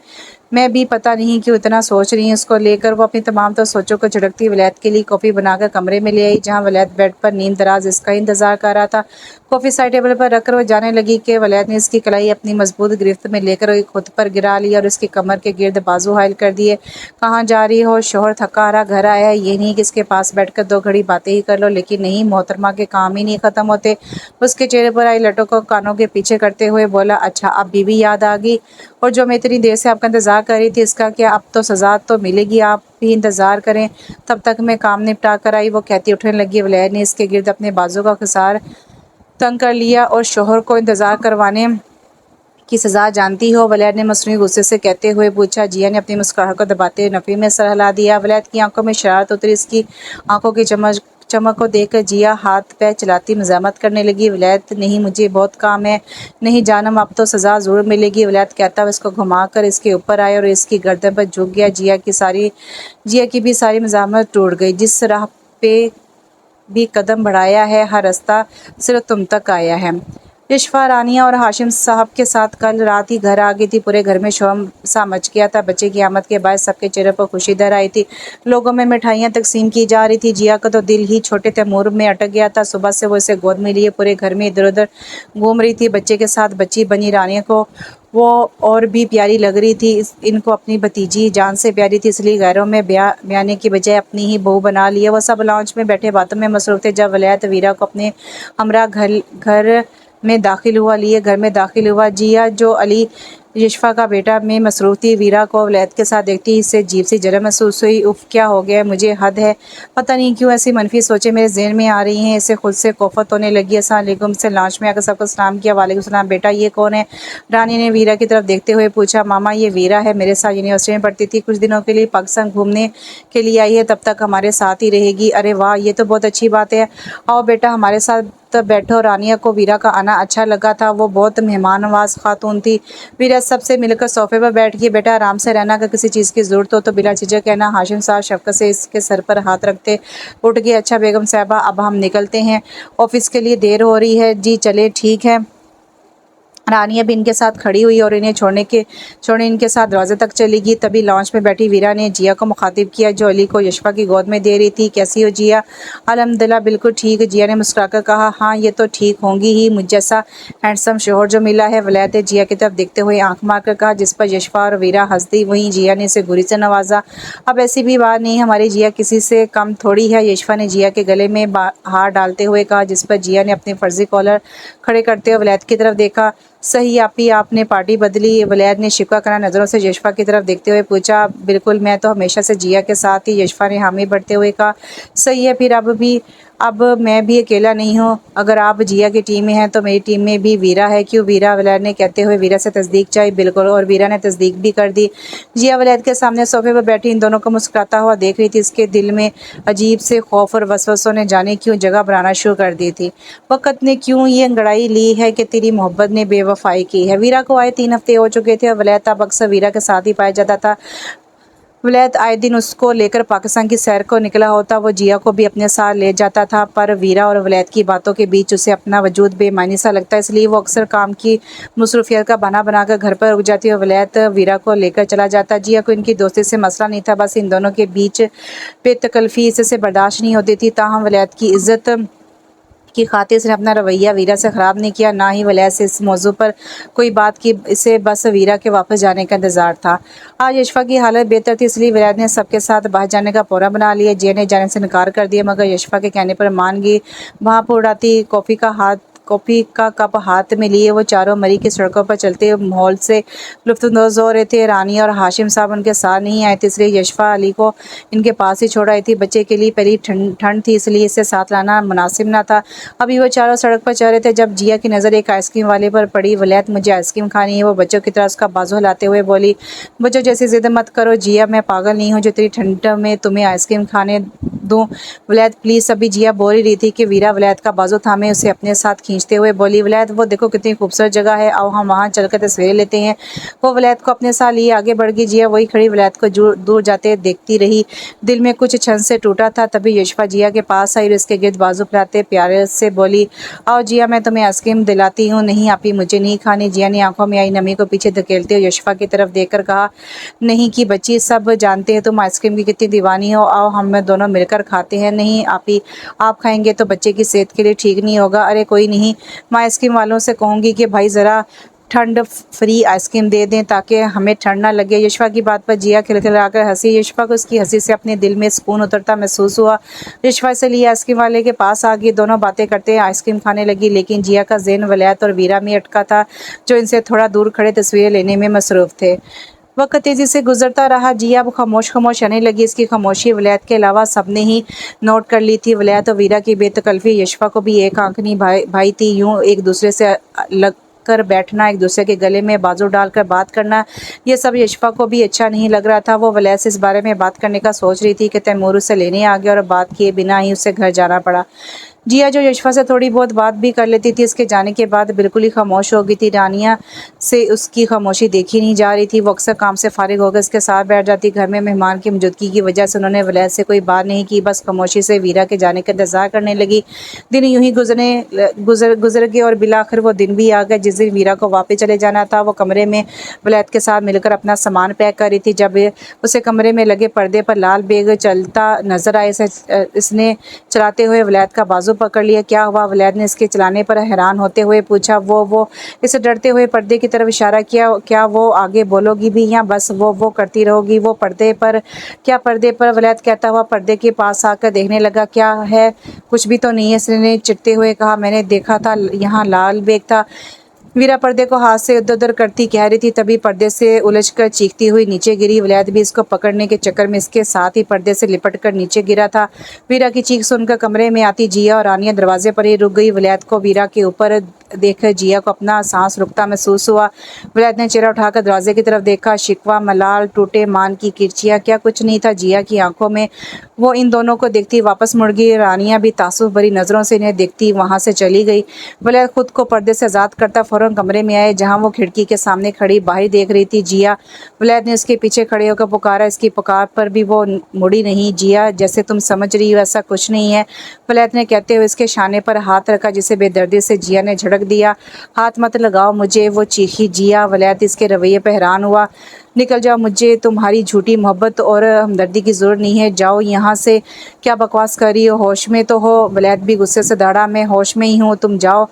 میں بھی پتہ نہیں کیوں اتنا سوچ رہی ہوں اس کو لے کر۔ وہ اپنی تمام تر سوچوں کو جھڑکتی ولید کے لیے کافی بنا کر کمرے میں لے آئی جہاں ولید بیڈ پر نیم دراز اس کا انتظار کر رہا تھا۔ کافی سائڈ ٹیبل پر رکھ کر وہ جانے لگی کہ ولید نے اس کی کلائی اپنی مضبوط گرفت میں لے کر خود پر گرا لیا اور اس کی کمر کے گرد بازو حائل کر دیے۔ کہاں جا رہی ہو؟ شوہر تھکا ہارا گھر آیا ہے، یہ نہیں کہ اس کے پاس بیٹھ کر 2 گھڑی باتیں ہی کر لو۔ لیکن نہیں، محترمہ کے کام ہی نہیں ختم ہوتے۔ اس کے چہرے پر آئی لٹوں کو کانوں کے پیچھے کرتے ہوئے بولا۔ اچھا اب بیوی یاد آ گئی؟ اور جو میں اتنی دیر سے آپ کا انتظار کر رہی تھی اس کا کیا؟ اب تو سزا تو ملے گی، آپ بھی انتظار کریں، تب تک میں کام نپٹا کر آئی، وہ کہتی اٹھنے لگی۔ ولید نے اس کے گرد اپنے بازو کا خسار تنگ کر لیا۔ اور شوہر کو انتظار کروانے کی سزا جانتی ہو؟ ولید نے مصنوعی غصے سے کہتے ہوئے پوچھا۔ جیا نے اپنی مسکراہٹ کو دباتے ہوئے نفی میں سر ہلا دیا۔ ولید کی آنکھوں میں شرارت اتری۔ اس کی آنکھوں کی چمک کو دیکھ کر جیا ہاتھ پیر چلاتی مزاحمت کرنے لگی۔ ولید نہیں، مجھے بہت کام ہے۔ نہیں جانم، اب تو سزا ضرور ملے گی، ولید کہتا ہوا اس کو گھما کر اس کے اوپر آیا اور اس کی گردن پر جھک گیا۔ جیا کی بھی ساری مزاحمت ٹوٹ گئی۔ جس راہ پہ بھی قدم بڑھایا ہے ہر رستہ صرف تم تک آیا ہے۔ یشفا رانیہ اور ہاشم صاحب کے ساتھ کل رات ہی گھر آ گئی تھی۔ پورے گھر میں شور سا مچ گیا تھا۔ بچے کی آمد کے باعث سب کے چہروں پر خوشی در آئی تھی۔ لوگوں میں مٹھائیاں تقسیم کی جا رہی تھی۔ جیا کا تو دل ہی چھوٹے تیمور میں اٹک گیا تھا۔ صبح سے وہ اسے گود میں لیے پورے گھر میں ادھر ادھر گھوم رہی تھی۔ بچے کے ساتھ بچی بنی رانیہ کو وہ اور بھی پیاری لگ رہی تھی۔ ان کو اپنی بھتیجی جان سے پیاری تھی، اس لیے غیروں میں بیانے کی بجائے اپنی ہی بہو بنا لیا۔ وہ سب لاؤنج میں بیٹھے باتوں میں مصروف تھے جب ولید ویرا کو اپنے ہمراہ گھر میں داخل ہوا۔ جیا جو علی یشفا کا بیٹا میں مصروف تھی، ویرا کو ولید کے ساتھ دیکھتی ہی اسے عجیب سی جلن محسوس ہوئی۔ اف، کیا ہو گیا مجھے؟ حد ہے، پتہ نہیں کیوں ایسی منفی سوچیں میرے ذہن میں آ رہی ہیں۔ اسے خود سے کوفت ہونے لگی۔ السلام علیکم سے لانچ میں آ کر سب کو سلام کیا۔ وعلیکم السلام بیٹا، یہ کون ہے؟ رانی نے ویرا کی طرف دیکھتے ہوئے پوچھا۔ ماما یہ ویرا ہے، میرے ساتھ یونیورسٹی میں پڑھتی تھی، کچھ دنوں کے لیے پاکستان گھومنے کے لیے آئی ہے، تب تک ہمارے ساتھ ہی رہے گی۔ ارے واہ، یہ تو بہت اچھی بات ہے، آؤ بیٹا ہمارے ساتھ بیٹھو۔ رانیہ کو ویرا کا آنا اچھا لگا تھا، وہ بہت مہمان نواز خاتون تھی۔ ویرا سب سے مل کر صوفے پر بیٹھ گئی۔ بیٹا آرام سے رہنا، اگر کسی چیز کی ضرورت ہو تو بلا جھجک کہنا۔ ہاشم صاحب شفقت سے اس کے سر پر ہاتھ رکھتے اٹھ گئے۔ اچھا بیگم صاحبہ، اب ہم نکلتے ہیں، آفس کے لیے دیر ہو رہی ہے۔ جی چلیں، ٹھیک ہے۔ رانیہ بھی ان کے ساتھ کھڑی ہوئی اور انہیں چھوڑنے ان کے ساتھ دروازے تک چلی گئی۔ تبھی لانچ میں بیٹھی ویرا نے جیا کو مخاطب کیا جو علی کو یشفا کی گود میں دے رہی تھی۔ کیسی ہو جیا؟ الحمدللہ بالکل ٹھیک، جیا نے مسکرا کر کہا۔ ہاں یہ تو ٹھیک ہوں گی ہی، مجھ جیسا ہینڈسم شوہر جو ملا ہے۔ ولید نے جیا کی طرف دیکھتے ہوئے آنکھ مار کر کہا، جس پر یشفا اور ویرا ہنس دی۔ وہیں جیا نے اسے گھوری سے نوازا۔ اب ایسی بھی بات نہیں، ہماری جیا کسی سے کم تھوڑی ہے، یشفا نے جیا کے گلے میں ہاتھ ڈالتے ہوئے کہا، جس پر جیا نے اپنے فرضی کالر کھڑے کرتے ہوئے ولید کی طرف دیکھا۔ صحیح آپی، آپ نے پارٹی بدلی؟ ولید نے شکوہ کرنا نظروں سے یشفا کی طرف دیکھتے ہوئے پوچھا۔ بالکل، میں تو ہمیشہ سے جیا کے ساتھ ہی، یشفا نے حامی بھرتے ہوئے کہا۔ صحیح ہے، پھر اب بھی اب میں بھی اکیلا نہیں ہوں، اگر آپ جیا کی ٹیم میں ہیں تو میری ٹیم میں بھی ویرا ہے۔ کیوں ویرا؟ ولید نے کہتے ہوئے ویرا سے تصدیق چاہی۔ بالکل، اور ویرا نے تصدیق بھی کر دی۔ جیا ولید کے سامنے صوفے پر بیٹھی ان دونوں کو مسکراتا ہوا دیکھ رہی تھی۔ اس کے دل میں عجیب سے خوف اور وسوسوں نے جانے کیوں جگہ بنانا شروع کر دی تھی۔ وقت نے کیوں یہ انگڑائی لی ہے کہ تیری محبت نے بے وفائی کی ہے۔ ویرا کو آئے 3 ہفتے ہو چکے تھے اور ولید اب اکثر ویرا کے ساتھ ہی پایا جاتا تھا۔ ولید آئے دن اس کو لے کر پاکستان کی سیر کو نکلا ہوتا، وہ جیا کو بھی اپنے ساتھ لے جاتا تھا، پر ویرا اور ولید کی باتوں کے بیچ اسے اپنا وجود بے معنی سا لگتا، اس لیے وہ اکثر کام کی مصروفیت کا بہانہ بنا کر گھر پر رک جاتی اور ولید ویرا کو لے کر چلا جاتا۔ جیا کو ان کی دوستی سے مسئلہ نہیں تھا، بس ان دونوں کے بیچ بے تکلفی اس سے برداشت نہیں ہوتی تھی۔ تاہم ولید کی عزت کی خاطر اس نے اپنا رویہ ویرا سے خراب نہیں کیا، نہ ہی ولید سے اس موضوع پر کوئی بات کی، اسے بس ویرا کے واپس جانے کا انتظار تھا۔ آج یشفا کی حالت بہتر تھی، اس لیے ولید نے سب کے ساتھ باہر جانے کا پروگرام بنا لیا۔ جیا نے جانے سے انکار کر دیا، مگر یشفا کے کہنے پر مان گئی۔ بھاپ اڑاتی کافی کا کپ ہاتھ میں لیے وہ چاروں مری کی سڑکوں پر چلتے ماحول سے لطف اندوز ہو رہے تھے۔ رانی اور ہاشم صاحب ان کے ساتھ نہیں آئے تھے، اس لیے یشفا علی کو ان کے پاس ہی چھوڑ آئی تھی۔ بچے کے لیے پہلی ٹھنڈ تھی، اس لیے اسے ساتھ لانا مناسب نہ تھا۔ ابھی وہ چاروں سڑک پر چل رہے تھے جب جیا کی نظر ایک آئس کریم والے پر پڑی۔ ولید مجھے آئس کریم کھانی ہے، وہ بچوں کی طرح اس کا بازو ہلاتے ہوئے بولی۔ بچوں جیسی ضد مت کرو جیا، میں پاگل نہیں ہوں جو تیری ٹھنڈ میں تمہیں آئس کریم کھانے دوں۔ ولید پلیز۔ ابھی جیا بول ہی رہی تھی کہ ویرا ولید کا بازو تھامے اسے اپنے ساتھ کھینچتے ہوئے بولی، ولید وہ دیکھو کتنی خوبصورت جگہ ہے، آؤ ہم وہاں چل کر تصویریں لیتے ہیں۔ وہ ولید کو اپنے ساتھ لیے آگے بڑھ گئی۔ جیا وہی کھڑی ولید کو دور جاتے دیکھتی رہی، دل میں کچھ چھن سے ٹوٹا تھا۔ تبھی یشفا جیا کے پاس آئی اور اس کے گرد بازو پھیلاتے پیارے سے بولی، آؤ جیا میں تمہیں آئس کریم دلاتی ہوں۔ نہیں آپی مجھے نہیں کھانی۔ جیا نے آنکھوں میں آئی نمی کو پیچھے دھکیلتے ہوئے یشفا کی طرف دیکھ کر کہا، نہیں کی بچی، سب جانتے ہیں تم آئس کریم کی کتنی دیوانی ہو، آؤ ہم دونوں مل کر کھاتے ہیں۔ نہیں آپی، آپ کھائیں گے تو بچے کی صحت کے لیے ٹھیک نہیں ہوگا۔ ارے کوئی نہیں، میں آئس کریم والوں سے کہوں گی کہ بھائی ذرا ٹھنڈ فری آئس کریم دے دیں تاکہ ہمیں ٹھنڈ نہ لگے۔ یشفا کی بات پر جیا کھلکھلا کر ہنسی۔ یشفا کو اس کی ہنسی سے اپنے دل میں سکون اترتا محسوس ہوا۔ یشفا سے لیے آئس کریم والے کے پاس آ گئی، دونوں باتیں کرتے آئس کریم کھانے لگی، لیکن جیا کا ذہن ولید اور ویرا میں اٹکا تھا جو ان سے تھوڑا دور کھڑے تصویریں لینے میں مصروف تھے۔ وقت تیزی سے گزرتا رہا، جیا اب خاموش رہنے لگی۔ اس کی خاموشی ولید کے علاوہ سب نے ہی نوٹ کر لی تھی۔ ولید اور ویرا کی بے تکلفی یشفا کو بھی ایک آنکھنی بھائی تھی، یوں ایک دوسرے سے لگ کر بیٹھنا، ایک دوسرے کے گلے میں بازو ڈال کر بات کرنا، یہ سب یشفا کو بھی اچھا نہیں لگ رہا تھا۔ وہ ولید سے اس بارے میں بات کرنے کا سوچ رہی تھی کہ تیمور اسے لینے آ گیا اور بات کیے بنا ہی اسے گھر جانا پڑا۔ جیا جو یشفا سے تھوڑی بہت بات بھی کر لیتی تھی، اس کے جانے کے بعد بالکل ہی خاموش ہو گئی تھی۔ رانیہ سے اس کی خاموشی دیکھی نہیں جا رہی تھی، وہ اکثر کام سے فارغ ہو کر اس کے ساتھ بیٹھ جاتی۔ گھر میں مہمان کی موجودگی کی وجہ سے انہوں نے ولید سے کوئی بات نہیں کی، بس خاموشی سے ویرا کے جانے کا انتظار کرنے لگی۔ دن یوں ہی گزر گئے اور بالآخر وہ دن بھی آ گیا جس دن ویرا کو واپس چلے جانا تھا۔ وہ کمرے میں ولید کے ساتھ مل کر اپنا سامان پیک کر رہی تھی جب اسے کمرے میں لگے پردے پر لال بیگ چلتا نظر آیا۔ اس نے چلاتے ہوئے ولید کا بازو پکڑ لیا۔ کیا ہوا؟ ولید نے اس کے چلانے پر حیران ہوتے ہوئے پوچھا۔ وہ اسے ڈرتے ہوئے پردے کی طرف اشارہ کیا۔ کیا وہ آگے بولو گی بھی یا بس وہ کرتی رہو گی؟ وہ پردے پر؟ کیا پردے پر؟ ولید کہتا ہوا پردے کے پاس آ کر دیکھنے لگا۔ کیا ہے؟ کچھ بھی تو نہیں ہے، اس نے چڑھتے ہوئے کہا۔ میں نے دیکھا تھا یہاں لال بیگ تھا۔ ویرا پردے کو ہاتھ سے ادھر ادھر کرتی کہہ رہی تھی، تبھی پردے سے الجھ کر چیختی ہوئی نیچے گری۔ ولید بھی اس کو پکڑنے کے چکر میں اس کے ساتھ ہی پردے سے لپٹ کر نیچے گرا تھا۔ ویرا کی چیخ سن کر کمرے میں آتی جیا اور رانیہ دروازے پر ہی رک گئی۔ ولید کو ویرا کے اوپر دیکھ کر جیا کو اپنا سانس رکتا محسوس ہوا۔ ولید نے چہرہ اٹھا کر دروازے کی طرف دیکھا، شکوہ ملال ٹوٹے مان کی کرچیاں، کیا کچھ نہیں تھا جیا کی آنکھوں میں۔ وہ ان دونوں کو دیکھتی واپس مڑ گئی، رانیہ بھی تعصب بھری نظروں سے انہیں دیکھتی وہاں سے چلی گئی۔ ولید خود کو پردے سے آزاد کرتا فوراً کمرے میں آئے جہاں وہ کھڑکی کے سامنے کھڑی باہر دیکھ رہی تھی جیا۔ ولید نے اس کے پیچھے کھڑے ہو کر پکارا، اس کی پکار پر بھی وہ مڑی نہیں۔ جیا جیسے تم سمجھ رہی ہو ایسا کچھ نہیں ہے، ولید نے کہتے ہوئے اس کے شانے پر ہاتھ رکھا جسے بے دردی سے جیا نے جھڑک دیا۔ ہاتھ مت لگاؤ مجھے، وہ چیخی جیا۔ ولید اس کے رویے پہ حیران ہوا۔ نکل جاؤ، مجھے تمہاری جھوٹی محبت اور ہمدردی کی ضرورت نہیں ہے، جاؤ یہاں سے۔ کیا بکواس کر رہی ہو، ہوش میں تو ہو؟ ولید بھی غصے سے دہڑا، میں ہوش میں ہی ہوں، تم جاؤ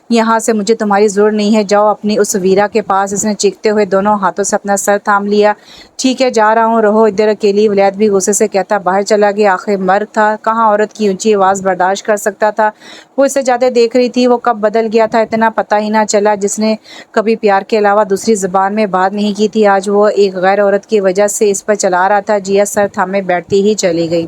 یہاں سے، مجھے تمہاری ضرورت نہیں ہے، جاؤ اپنی اس ویرا کے پاس۔ اس نے چیختے ہوئے دونوں ہاتھوں سے اپنا سر تھام لیا۔ ٹھیک ہے جا رہا ہوں، رہو ادھر اکیلی۔ ولید بھی غصے سے کہتا باہر چلا گیا۔ آخر مرد تھا، کہاں عورت کی اونچی آواز برداشت کر سکتا تھا۔ وہ اسے جاتے دیکھ رہی تھی، وہ کب بدل گیا تھا اتنا پتہ ہی نہ چلا۔ جس نے کبھی پیار کے علاوہ دوسری زبان میں بات نہیں کی تھی، آج وہ ایک غیر عورت کی وجہ سے اس پر چلا رہا تھا۔ جیا سر تھامے بیٹھتی ہی چلی گئی۔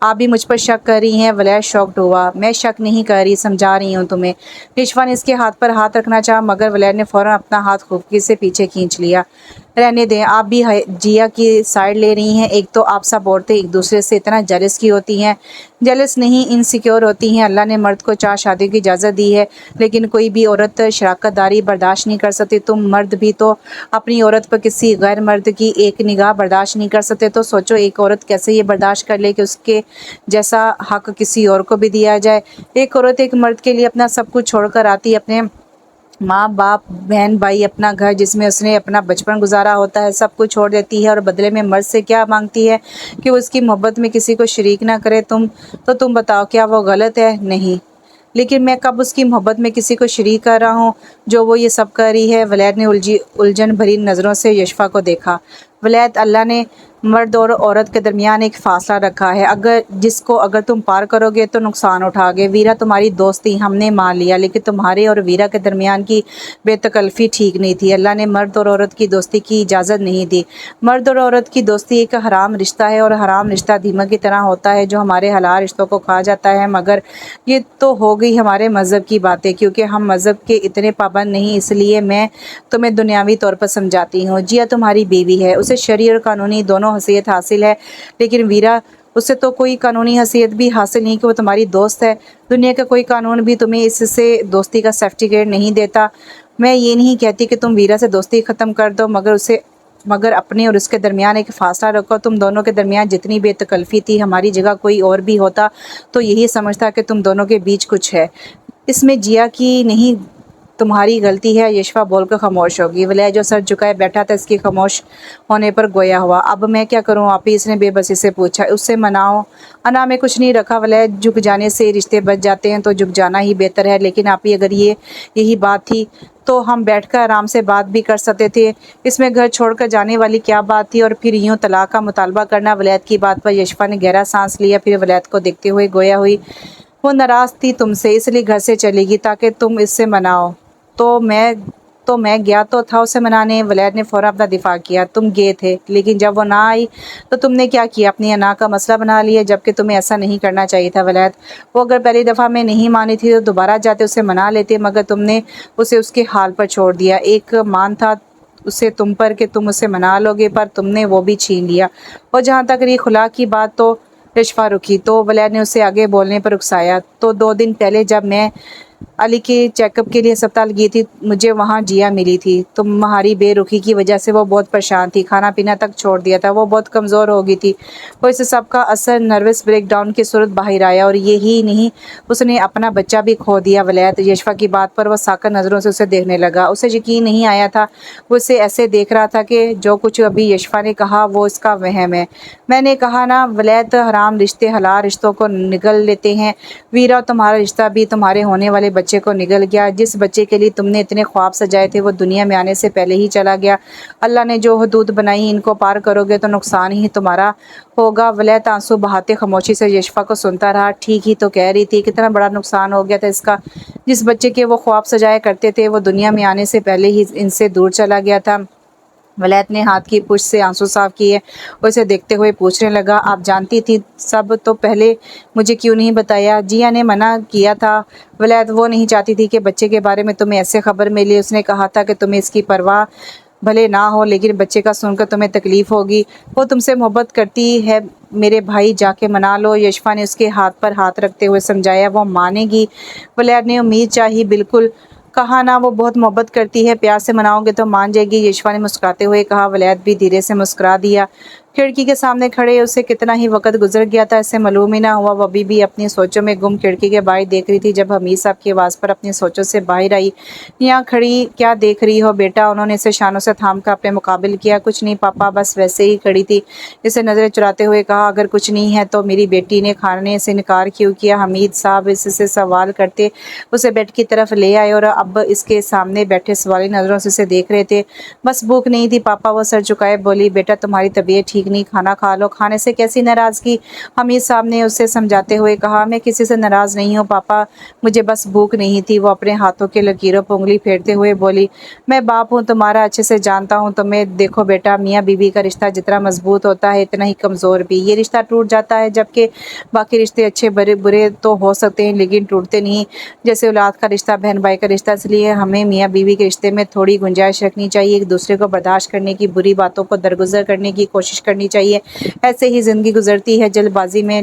آپ بھی مجھ پر شک کر رہی ہیں؟ ولید شاکڈ ہوا۔ میں شک نہیں کر رہی، سمجھا رہی ہوں تمہیں۔ یشفا نے اس کے ہاتھ پر ہاتھ رکھنا چاہا مگر ولید نے فوراً اپنا ہاتھ خفگی سے پیچھے کھینچ لیا۔ رہنے دیں، آپ بھی جیا کی سائڈ لے رہی ہیں۔ ایک تو آپ سب عورتیں ایک دوسرے سے اتنا جیلس کی ہوتی ہیں، جیلس نہیں انسیکیور ہوتی ہیں۔ اللہ نے مرد کو 4 شادیوں کی اجازت دی ہے لیکن کوئی بھی عورت شراکت داری برداشت نہیں کر سکتی۔ تم مرد بھی تو اپنی عورت پر کسی غیر مرد کی ایک نگاہ برداشت نہیں کر سکتے، تو سوچو ایک عورت کیسے یہ برداشت کر لے کہ اس کے جیسا حق کسی اور کو بھی دیا جائے۔ ایک عورت ایک مرد کے لیے اپنا سب کچھ چھوڑ کر آتی، اپنے ماں باپ بہن بھائی، اپنا گھر جس میں اس نے اپنا بچپن گزارا ہوتا ہے، سب کچھ چھوڑ دیتی ہے اور بدلے میں مرد سے کیا مانگتی ہے کہ وہ اس کی محبت میں کسی کو شریک نہ کرے۔ تم بتاؤ کیا وہ غلط ہے؟ نہیں، لیکن میں کب اس کی محبت میں کسی کو شریک کر رہا ہوں جو وہ یہ سب کر رہی ہے؟ ولید نے الجھن بھری نظروں سے یشفا کو دیکھا۔ ولید، اللہ نے مرد اور عورت کے درمیان ایک فاصلہ رکھا ہے جس کو اگر تم پار کرو گے تو نقصان اٹھاؤ گے۔ ویرا تمہاری دوست تھی، ہم نے مان لیا، لیکن تمہارے اور ویرا کے درمیان کی بے تکلفی ٹھیک نہیں تھی۔ اللہ نے مرد اور عورت کی دوستی کی اجازت نہیں دی۔ مرد اور عورت کی دوستی ایک حرام رشتہ ہے اور حرام رشتہ دیمک کی طرح ہوتا ہے جو ہمارے حلال رشتوں کو کھا جاتا ہے۔ مگر یہ تو ہو گئی ہمارے مذہب کی باتیں، کیونکہ ہم مذہب کے اتنے پابند نہیں، اس لیے میں تمہیں دنیاوی طور پر سمجھاتی ہوں۔ جیا تمہاری بیوی ہے، اسے شرعی اور قانونی دونوں حیثیت حاصل ہے، لیکن ویرا، اسے تو کوئی قانونی حیثیت بھی حاصل نہیں کہ وہ تمہاری دوست ہے۔ دنیا کا کوئی قانون بھی تمہیں اس سے دوستی کا سرٹیفکیٹ نہیں دیتا۔ میں یہ نہیں کہتی کہ تم ویرا سے دوستی ختم کر دو، مگر اپنے اور اس کے درمیان ایک فاصلہ رکھو۔ تم دونوں کے درمیان جتنی بے تکلفی تھی، ہماری جگہ کوئی اور بھی ہوتا تو یہی سمجھتا کہ تم دونوں کے بیچ کچھ ہے۔ اس میں جیا کی نہیں، تمہاری غلطی ہے۔ یشفا بول کر خاموش ہوگی۔ ولید جو سر جھکائے بیٹھا تھا اس کی خاموش ہونے پر گویا ہوا۔ اب میں کیا کروں آپی؟ اس نے بے بسی سے پوچھا۔ اس سے مناؤ۔ انا میں کچھ نہیں رکھا ولید، جھک جانے سے رشتے بچ جاتے ہیں تو جھک جانا ہی بہتر ہے۔ لیکن آپی اگر یہی بات تھی تو ہم بیٹھ کر آرام سے بات بھی کر سکتے تھے۔ اس میں گھر چھوڑ کر جانے والی کیا بات تھی؟ اور پھر یوں طلاق کا مطالبہ کرنا؟ ولید کی بات پر یشفا نے گہرا سانس لیا، پھر ولید کو دیکھتے ہوئے گویا ہوئی۔ وہ ناراض تھی تم سے، اس لیے گھر سے چلی گئی تاکہ تم اس سے مناؤ۔ تو میں گیا تو تھا اسے منانے۔ ولید نے فوراً اپنا دفاع کیا۔ تم گئے تھے، لیکن جب وہ نہ آئی تو تم نے کیا کیا؟ اپنی انا کا مسئلہ بنا لیا، جبکہ تمہیں ایسا نہیں کرنا چاہیے تھا ولید۔ وہ اگر پہلی دفعہ میں نہیں مانی تھی تو دوبارہ جاتے اسے منا لیتے، مگر تم نے اسے اس کے حال پر چھوڑ دیا۔ ایک مان تھا اسے تم پر کہ تم اسے منا لو گے، پر تم نے وہ بھی چھین لیا۔ اور جہاں تک رہی خلا کی بات تو یشفا رکی تو ولید نے اسے آگے بولنے پر اکسایا۔ تو 2 دن پہلے جب میں علی کے چیک اپ کے لیے ہسپتال گئی تھی، مجھے وہاں جیا ملی تھی۔ تمہاری بے رخی کی وجہ سے وہ بہت پریشان تھی، کھانا پینا تک چھوڑ دیا تھا، وہ بہت کمزور ہو گئی تھی۔ وہ اس سب کا اثر نروس بریک ڈاؤن کی صورت باہر آیا، اور یہی نہیں، اس نے اپنا بچہ بھی کھو دیا۔ ولید، یشفا کی بات پر وہ ساکت نظروں سے اسے دیکھنے لگا۔ اسے یقین نہیں آیا تھا، وہ اسے ایسے دیکھ رہا تھا کہ جو کچھ ابھی یشفا نے کہا وہ اس کا وہم ہے۔ میں نے کہا نا ولید، حرام رشتے حلال رشتوں کو نگل لیتے ہیں۔ ویرا، تمہارا رشتہ بھی تمہارے ہونے والے بچے کو نگل گیا۔ جس بچے کے لیے تم نے اتنے خواب سجائے تھے وہ دنیا میں آنے سے پہلے ہی چلا گیا۔ اللہ نے جو حدود بنائی ان کو پار کرو گے تو نقصان ہی تمہارا ہوگا۔ ولید آنسو بہاتے خاموشی سے یشفا کو سنتا رہا۔ ٹھیک ہی تو کہہ رہی تھی، کتنا بڑا نقصان ہو گیا تھا اس کا۔ جس بچے کے وہ خواب سجایا کرتے تھے وہ دنیا میں آنے سے پہلے ہی ان سے دور چلا گیا تھا۔ ولید نے ہاتھ کی پشت سے آنسو صاف کیے اور اسے دیکھتے ہوئے پوچھنے لگا، آپ جانتی تھی سب تو پہلے مجھے کیوں نہیں بتایا؟ جیا نے منع کیا تھا ولید، وہ نہیں چاہتی تھی کہ بچے کے بارے میں تمہیں ایسے خبر ملی۔ اس نے کہا تھا کہ تمہیں اس کی پرواہ بھلے نہ ہو، لیکن بچے کا سن کر تمہیں تکلیف ہوگی۔ وہ تم سے محبت کرتی ہے میرے بھائی، جا کے منا لو۔ یشفا نے اس کے ہاتھ پر ہاتھ رکھتے ہوئے سمجھایا۔ وہ مانے گی؟ ولید نے امید چاہی۔ بالکل، کہا نا وہ بہت محبت کرتی ہے، پیار سے مناؤ گے تو مان جائے گی۔ یشفا نے مسکراتے ہوئے کہا۔ ولید بھی دھیرے سے مسکرا دیا۔ کھڑکی کے سامنے کھڑے اسے کتنا ہی وقت گزر گیا تھا اسے معلوم ہی نہ ہوا۔ وہ ابھی بھی اپنی سوچوں میں گم کھڑکی کے باہر دیکھ رہی تھی جب حمید صاحب کی آواز پر اپنی سوچوں سے باہر آئی۔ یہاں کھڑی کیا دیکھ رہی ہو بیٹا؟ انہوں نے اسے شانوں سے تھام کر اپنے مقابل کیا۔ کچھ نہیں پاپا، بس ویسے ہی کھڑی تھی، اسے نظریں چراتے ہوئے کہا۔ اگر کچھ نہیں ہے تو میری بیٹی نے کھانے سے انکار کیوں کیا؟ حمید صاحب اس سے سوال کرتے اسے بیڈ کی طرف لے آئے اور اب اس کے سامنے بیٹھے سوالی نظروں سے اسے دیکھ رہے تھے۔ بس بھوک نہیں تھی پاپا، وہ سر جھکائے بولی۔ بیٹا تمہاری طبیعت ٹھیک ٹھیک نہیں، کھانا کھا لو۔ کھانے سے کیسی ناراضگی؟ حمید صاحب نے اسے سمجھاتے ہوئے کہا، میں کسی سے ناراض نہیں ہوں پاپا، مجھے بس بھوک نہیں تھی۔ وہ اپنے ہاتھوں کے لکیروں پر انگلی پھیرتے ہوئے بولی، میں باپ ہوں تمہارا، اچھے سے جانتا ہوں تمہیں۔ دیکھو بیٹا، میاں بیوی کا رشتہ جتنا مضبوط ہوتا ہے اتنا ہی کمزور بھی۔ یہ رشتہ ٹوٹ جاتا ہے، جبکہ باقی رشتے اچھے برے تو ہو سکتے ہیں لیکن ٹوٹتے نہیں، جیسے اولاد کا رشتہ، بہن بھائی کا رشتہ۔ اس لیے ہمیں میاں بیوی کے رشتے میں تھوڑی گنجائش رکھنی چاہیے، ایک دوسرے کو برداشت کرنے کی، بری باتوں کو درگزر کرنے کی کوشش کرنی چاہیے۔ ایسے ہی زندگی گزرتی ہے، جلد بازی میں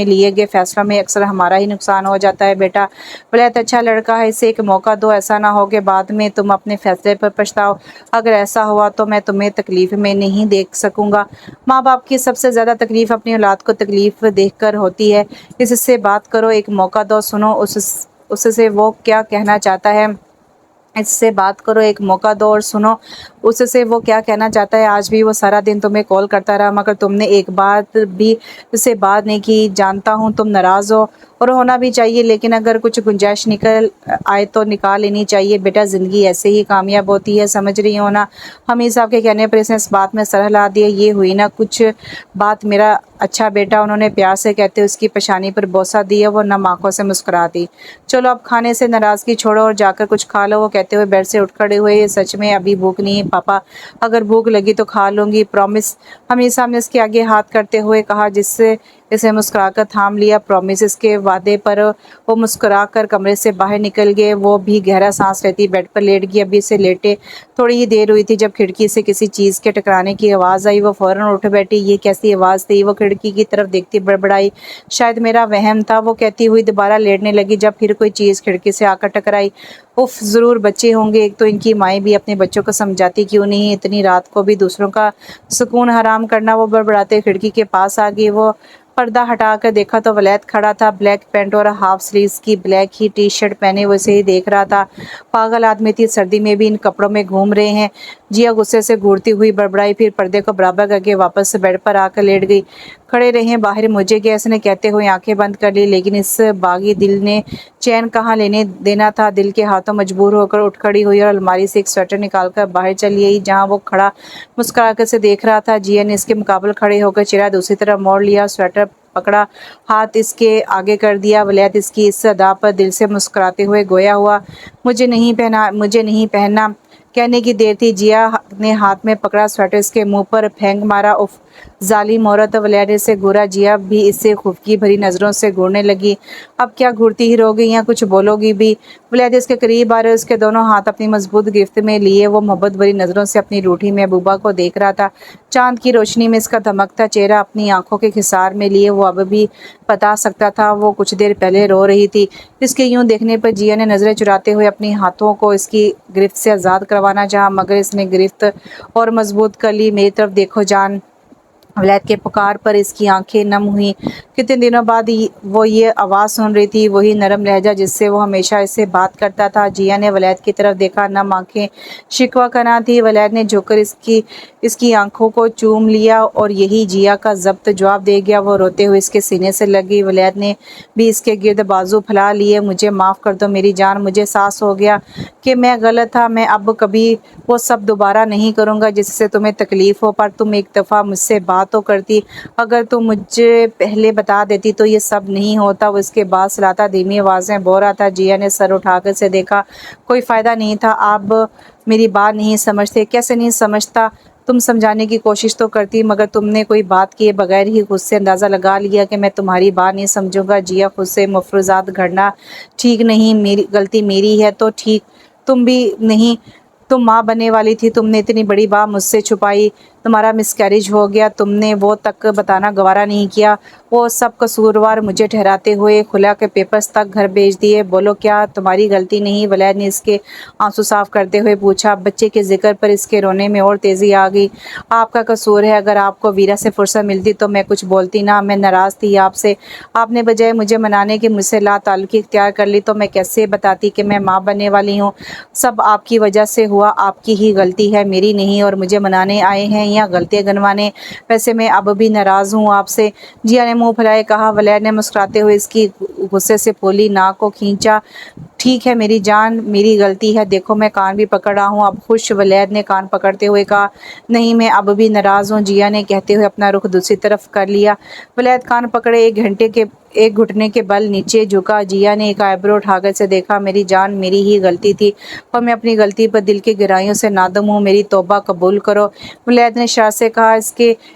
لیے گئے فیصلوں میں اکثر ہمارا ہی نقصان ہو جاتا ہے۔ بیٹا ولید اچھا لڑکا ہے، اسے ایک موقع دو، ایسا نہ ہو کہ بعد میں تم اپنے فیصلے پر پچھتاؤ۔ اگر ایسا ہوا تو میں تمہیں تکلیف میں نہیں دیکھ سکوں گا۔ ماں باپ کی سب سے زیادہ تکلیف اپنی اولاد کو تکلیف دیکھ کر ہوتی ہے۔ اس سے بات کرو، ایک موقع دو، سنو اس سے وہ کیا کہنا چاہتا ہے۔ اس سے بات کرو، ایک موقع دو اور سنو اس سے وہ کیا کہنا چاہتا ہے۔ آج بھی وہ سارا دن تمہیں کال کرتا رہا مگر تم نے ایک بات بھی اس سے بات نہیں کی۔ جانتا ہوں تم ناراض ہو اور ہونا بھی چاہیے، لیکن اگر کچھ گنجائش نکل آئے تو نکال لینی چاہیے۔ بیٹا زندگی ایسے ہی کامیاب ہوتی ہے، سمجھ رہی ہو نا؟ حمید صاحب کے کہنے پر اس نے اس بات میں سر ہلا دیا۔ یہ ہوئی نا کچھ بات میرا اچھا بیٹا، انہوں نے پیار سے کہتے اس کی پیشانی پر بوسہ دیا۔ وہ نم آنکھوں سے مسکرا دی۔ چلو اب کھانے سے ناراضگی چھوڑو اور جا کر کچھ کھا لو، وہ کہتے ہوئے بیڈ سے اٹھ کھڑے ہوئے۔ سچ میں ابھی بھوک نہیں ہے پاپا، اگر بھوک لگی تو کھا لوں گی، پرومس۔ حمید صاحب نے اس کے آگے ہاتھ کرتے ہوئے کہا، جس سے اسے مسکرا کر تھام لیا۔ پرومس، اس کے وعدے پر وہ مسکرا کر کمرے سے باہر نکل گئے۔ وہ بھی گہرا سانس لیتی بیڈ پر لیٹ گئی۔ ابھی اسے لیٹے تھوڑی ہی دیر ہوئی تھی جب کھڑکی سے کسی چیز کے ٹکرانے کی آواز آئی۔ وہ فوراً اٹھ بیٹھی۔ یہ کیسی آواز تھی؟ وہ کھڑکی کی طرف دیکھتی بڑبڑائی، شاید میرا وہم تھا، وہ کہتی ہوئی دوبارہ لیٹنے لگی۔ جب پھر کوئی چیز کھڑکی سے آ کر ٹکرائی۔ اف، ضرور بچے ہوں گے، ایک تو ان کی مائیں بھی اپنے بچوں کو سمجھاتی کیوں نہیں، اتنی رات کو بھی دوسروں کا سکون حرام کرنا۔ وہ بڑبڑاتے کھڑکی کے پاس آ گئی۔ وہ پردہ ہٹا کر دیکھا تو ولید کھڑا تھا، بلیک پینٹ اور ہاف سلیوز کی بلیک ہی ٹی شرٹ پہنے وہ اسے ہی دیکھ رہا تھا۔ پاگل آدمی تھی، سردی میں بھی ان کپڑوں میں گھوم رہے ہیں۔ جیا غصے سے گھورتی ہوئی بڑبڑائی، پھر پردے کو برابر کر کے واپس بیڈ پر آ کر لیٹ گئی۔ کھڑے رہیں باہر، مجھے کیا، اس نے کہتے ہوئے آنکھیں بند کر لی، لیکن اس باغی دل نے چین کہاں لینے دینا تھا۔ دل کے ہاتھوں مجبور ہو کر اٹھ کھڑی ہوئی اور الماری سے ایک سویٹر نکال کر باہر چلی آئی جہاں وہ کھڑا مسکرا کر اسے دیکھ رہا تھا۔ جیا نے اس کے مقابل کھڑے ہو کر چہرہ دوسری طرف موڑ لیا، سویٹر پکڑا، ہاتھ اس کے آگے کر دیا۔ ولید اس کی اس ادا پر دل سے مسکراتے ہوئے گویا ہوا۔ مجھے نہیں پہننا کہنے کی دیر تھی۔ جیا نے ہاتھ میں پکڑا سویٹر اس کے منہ پر پھینک مارا۔ اف، ظالم عورت! ولید نے اسے گھورا۔ جیا بھی اسے خفگی بھری نظروں سے گھورنے لگی۔ اب کیا گھورتی ہی رہو گی یا کچھ بولو گی بھی؟ ولید اس کے قریب آ رہے، اس کے دونوں ہاتھ اپنی مضبوط گرفت میں لیے وہ محبت بھری نظروں سے اپنی روٹھی محبوبہ کو دیکھ رہا تھا۔ چاند کی روشنی میں اس کا دھمکتا چہرہ اپنی آنکھوں کے خسار میں لیے وہ اب بھی بتا سکتا تھا وہ کچھ دیر پہلے رو رہی تھی۔ اس کے یوں دیکھنے پر جیا نے نظریں چراتے ہوئے اپنی ہاتھوں کو اس کی گرفت سے آزاد کروانا چاہا مگر اس نے گرفت اور مضبوط کر لی۔ میری طرف دیکھو جان! ولید کے پکار پر اس کی آنکھیں نم ہوئیں۔ کتنے دنوں بعد وہ یہ آواز سن رہی تھی، وہی نرم لہجہ جس سے وہ ہمیشہ اس سے بات کرتا تھا۔ جیا نے ولید کی طرف دیکھا، نم آنکھیں شکوہ کرنا تھی۔ ولید نے جھک کر اس کی آنکھوں کو چوم لیا اور یہی جیا کا ضبط جواب دے گیا۔ وہ روتے ہوئے اس کے سینے سے لگ گئی۔ ولید نے بھی اس کے گرد بازو پھیلا لیے۔ مجھے معاف کر دو میری جان، مجھے احساس ہو گیا کہ میں غلط تھا، میں اب کبھی وہ سب دوبارہ نہیں کروں گا جس سے تمہیں تکلیف ہو، پر تم ایک دفعہ مجھ سے بات تو کرتی، اگر تم مجھے پہلے بتا دیتی تو یہ سب نہیں ہوتا۔ وہ اس کے بعد سلاتا دھیمی آواز میں بول رہا تھا۔ جیا نے سر اٹھا کر اسے دیکھا، کوئی فائدہ نہیں تھا، آپ میری بات نہیں سمجھتے۔ کیسے نہیں سمجھتا؟ تم سمجھانے کی کوشش تو کرتی مگر تم نے کوئی بات کیے بغیر ہی خود سے اندازہ لگا لیا کہ میں تمہاری بات نہیں سمجھوں گا۔ جیا خود سے مفروضات گھڑنا ٹھیک نہیں، غلطی میری ہے تو ٹھیک تم بھی نہیں، تم ماں بننے والی تھی، تم نے اتنی بڑی بات مجھ سے چھپائی، تمہارا مس کیریج ہو گیا، تم نے وہ تک بتانا گوارا نہیں کیا، وہ سب قصوروار مجھے ٹھہراتے ہوئے خلا کے پیپرز تک گھر بھیج دیے، بولو کیا تمہاری غلطی نہیں؟ ولید نے اس کے آنسو صاف کرتے ہوئے پوچھا۔ بچے کے ذکر پر اس کے رونے میں اور تیزی آ گئی۔ آپ کا قصور ہے، اگر آپ کو ویرا سے فرصت ملتی تو میں کچھ بولتی نہ، میں ناراض تھی آپ سے، آپ نے بجائے مجھے منانے کے مجھ سے لا تعلقی اختیار کر لی، تو میں کیسے بتاتی کہ میں ماں بننے والی ہوں؟ سب آپ کی وجہ سے ہوا، آپ کی ہی غلطی ہے، میری نہیں، اور مجھے منانے آئے ہیں یا غلطیاں گنوانے، ویسے میں اب بھی ناراض ہوں آپ سے۔ جیا نے منہ پھلائے کہا۔ ولید نے مسکراتے ہوئے اس کی غصے سے پھولی ناک کو کھینچا۔ ٹھیک ہے میری جان، میری غلطی ہے، دیکھو میں کان بھی پکڑ رہا ہوں اب خوش؟ ولید نے کان پکڑتے ہوئے کہا۔ نہیں میں اب بھی ناراض ہوں، جیا نے کہتے ہوئے اپنا رخ دوسری طرف کر لیا۔ ولید کان پکڑے ایک گھٹنے کے بل نیچے جھکا۔ جیا نے ایک آئیبرو اٹھا کر اسے دیکھا۔ میری جان، میری ہی غلطی تھی اور میں اپنی غلطی پر دل کی گہرائیوں سے نادم ہوں، میری توبہ قبول کرو، ولید نے شرارت سے کہا۔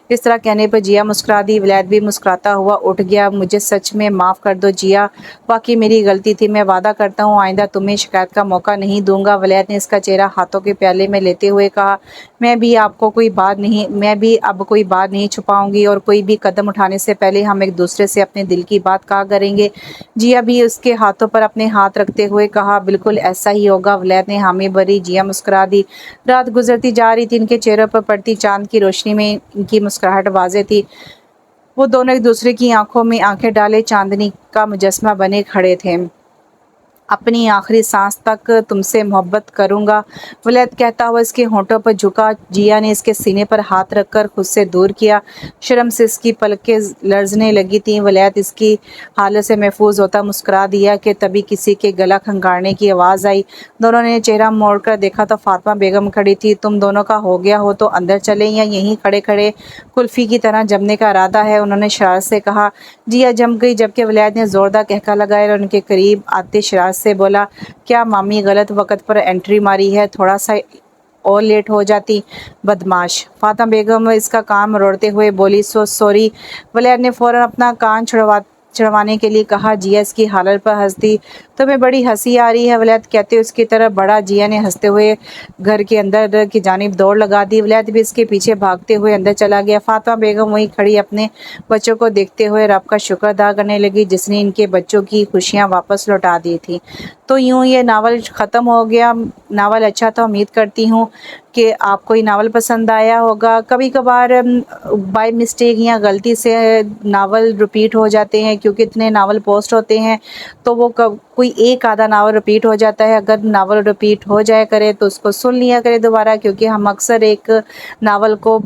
اس طرح کہنے پر جیا مسکرا دی۔ ولید بھی مسکراتا ہوا اٹھ گیا۔ مجھے سچ میں معاف کر دو جیا، واقعی میری غلطی تھی، میں وعدہ کرتا ہوں آئندہ تمہیں شکایت کا موقع نہیں دوں گا، ولید نے اس کا چہرہ ہاتھوں کے پیالے میں لیتے ہوئے کہا۔ میں بھی اب کوئی بات نہیں چھپاؤں گی اور کوئی بھی قدم اٹھانے سے پہلے ہم ایک دوسرے سے اپنے دل کی بات کہا کریں گے، جیا بھی اس کے ہاتھوں پر اپنے ہاتھ رکھتے ہوئے کہا۔ بالکل ایسا ہی ہوگا، ولید نے حامی بھری۔ جیا مسکرا دی۔ رات گزرتی جا رہی تھی، ان کے چہروں پر پڑتی چاند کی روشنی میں ان کی مسکراہٹ واضح تھی۔ وہ دونوں ایک دوسرے کی آنکھوں میں آنکھیں ڈالے چاندنی کا مجسمہ بنے کھڑے تھے۔ اپنی آخری سانس تک تم سے محبت کروں گا، ولید کہتا ہوا اس کے ہونٹوں پر جھکا۔ جیا نے اس کے سینے پر ہاتھ رکھ کر خود سے دور کیا۔ شرم سے اس کی پلکیں لرزنے لگی تھیں۔ ولید اس کی حالت سے محظوظ ہوتا مسکرا دیا کہ تبھی کسی کے گلا کھنگارنے کی آواز آئی۔ دونوں نے چہرہ موڑ کر دیکھا تو فاطمہ بیگم کھڑی تھی۔ تم دونوں کا ہو گیا ہو تو اندر چلیں یا یہیں کھڑے کھڑے کلفی کی طرح جمنے کا ارادہ ہے، انہوں نے شرارت سے کہا۔ جیا جم گئی، جبکہ ولید نے زوردار قہقہہ لگایا اور ان کے قریب آتے شرارت سے بولا، کیا مامی غلط وقت پر انٹری ماری ہے، تھوڑا سا اور لیٹ ہو جاتی، بدماش۔ فاطمہ بیگم اس کا کان مروڑتے ہوئے بولی، سوری، ولید نے فوراً اپنا کان چھڑوانے کے لیے کہا۔ جیا اس کی حالت پر ہنس دی۔ تمہیں بڑی ہنسی آ رہی ہے، ولید کہتے اس کی طرف بڑھا۔ جیا نے ہنستے ہوئے گھر کے اندر کی جانب دوڑ لگا دی۔ ولید بھی اس کے پیچھے بھاگتے ہوئے اندر چلا گیا۔ فاطمہ بیگم وہیں کھڑی اپنے بچوں کو دیکھتے ہوئے رب کا شکر ادا کرنے لگی جس نے ان کے بچوں کی خوشیاں واپس لوٹا دی تھی۔ تو یوں یہ ناول ختم ہو گیا۔ ناول اچھا تھا، امید کرتی ہوں کہ آپ کو یہ ناول پسند آیا ہوگا۔ کبھی کبھار بائی مسٹیک یا غلطی سے ناول رپیٹ ہو جاتے ہیں، کیونکہ اتنے ناول پوسٹ ہوتے ہیں تو وہ کوئی ایک آدھا ناول رپیٹ ہو جاتا ہے۔ اگر ناول رپیٹ ہو جائے کرے تو اس کو سن لیا کرے دوبارہ، کیونکہ ہم اکثر ایک ناول کو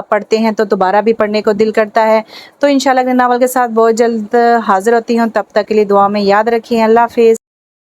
پڑھتے ہیں تو دوبارہ بھی پڑھنے کو دل کرتا ہے۔ تو انشاءاللہ اگلے ناول کے ساتھ بہت جلد حاضر ہوتی ہوں، تب تک کے لیے دعا میں یاد رکھیں۔ اللہ حافظ۔